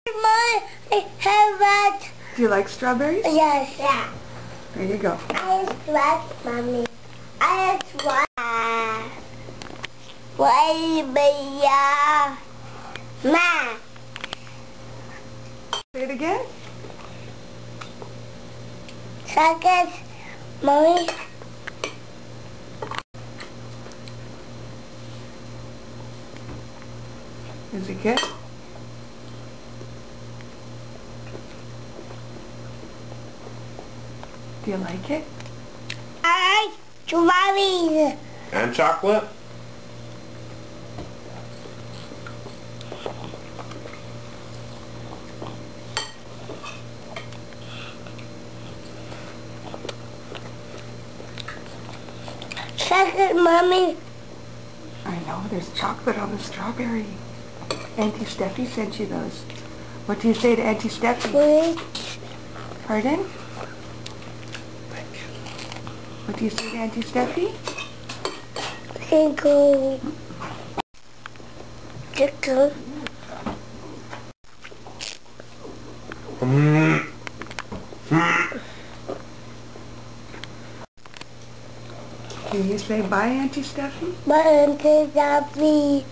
My favorite. Do you like strawberries? Yes. Yeah. There you go. I like Mommy. I like baby. Ma. Say it again. Second, Mommy. Is it good? Do you like it? I like strawberries. And chocolate? Second, Mommy. I know, there's chocolate on the strawberry. Auntie Steffi sent you those. What do you say to Auntie Steffi? Pardon? What do you say to Auntie Steffi? Tickle. Tickle. Can you say bye, Auntie Steffi? My Auntie Steffi.